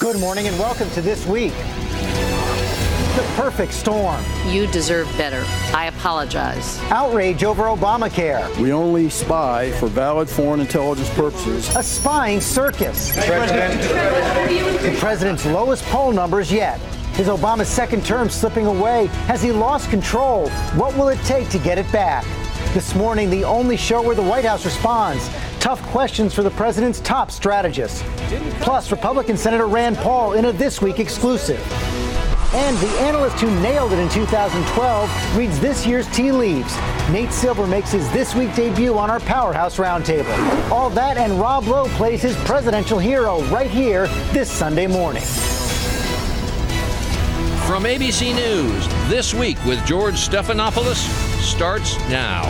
Good morning and welcome to This Week. The perfect storm. You deserve better. I apologize. Outrage over Obamacare. We only spy for valid foreign intelligence purposes. A spying circus. The president's lowest poll numbers yet. Is Obama's second term slipping away? Has he lost control? What will it take to get it back? This morning, the only show where the White House responds. Tough questions for the president's top strategist. Plus, Republican Senator Rand Paul in a This Week exclusive. And the analyst who nailed it in 2012 reads this year's tea leaves. Nate Silver makes his This Week debut on our Powerhouse Roundtable. All that and Rob Lowe plays his presidential hero right here this Sunday morning. From ABC News, This Week with George Stephanopoulos starts now.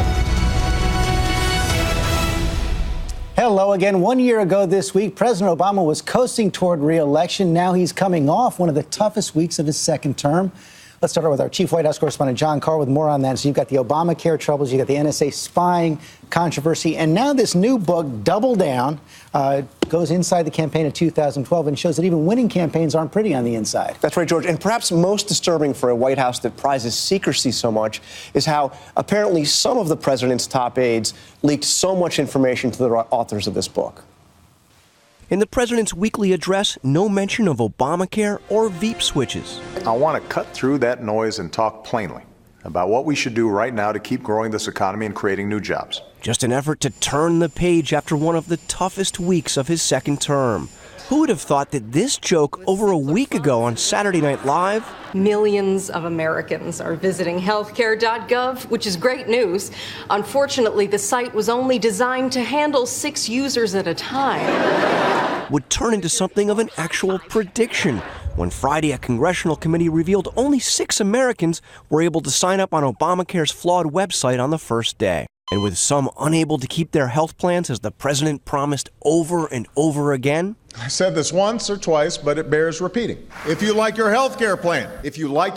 Hello again. 1 year ago this week, President Obama was coasting toward re-election. Now he's coming off one of the toughest weeks of his second term. Let's start with our chief White House correspondent, John Carr, with more on that. So you've got the Obamacare troubles, you've got the NSA spying controversy, and now this new book, Double Down, goes inside the campaign of 2012 and shows that even winning campaigns aren't pretty on the inside. That's right, George. And perhaps most disturbing for a White House that prizes secrecy so much is how apparently some of the president's top aides leaked so much information to the authors of this book. In the president's weekly address, no mention of Obamacare or Veep switches. I want to cut through that noise and talk plainly about what we should do right now to keep growing this economy and creating new jobs. Just an effort to turn the page after one of the toughest weeks of his second term. Who would have thought that this joke over a week ago on Saturday Night Live? Millions of Americans are visiting healthcare.gov, which is great news. Unfortunately, the site was only designed to handle 6 users at a time. Would turn into something of an actual prediction when Friday a congressional committee revealed only 6 Americans were able to sign up on Obamacare's flawed website on the first day. And with some unable to keep their health plans as the president promised over and over again. I said this once or twice, but it bears repeating. If you like your health care plan, if you like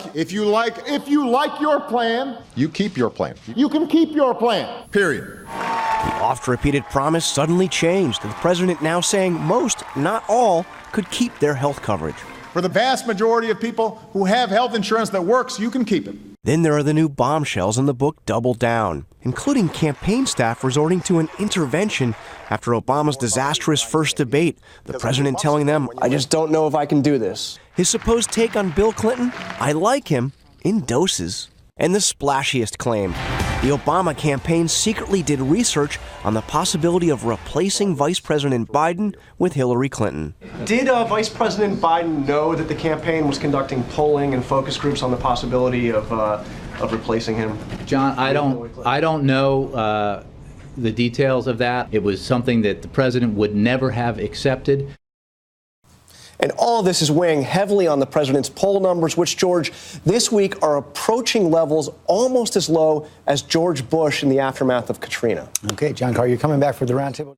your plan, you keep your plan. You can keep your plan, period. The oft-repeated promise suddenly changed, the president now saying most, not all, could keep their health coverage. For the vast majority of people who have health insurance that works, you can keep it. Then there are the new bombshells in the book Double Down, including campaign staff resorting to an intervention after Obama's disastrous first debate, the president telling them, I just don't know if I can do this. His supposed take on Bill Clinton, I like him, in doses. And the splashiest claim, the Obama campaign secretly did research on the possibility of replacing Vice President Biden with Hillary Clinton. Did Vice President Biden know that the campaign was conducting polling and focus groups on the possibility of replacing him? John, I don't know the details of that. It was something that the president would never have accepted. And all of this is weighing heavily on the president's poll numbers, which, George, this week are approaching levels almost as low as George Bush in the aftermath of Katrina. Okay, John Carr, you're coming back for the roundtable.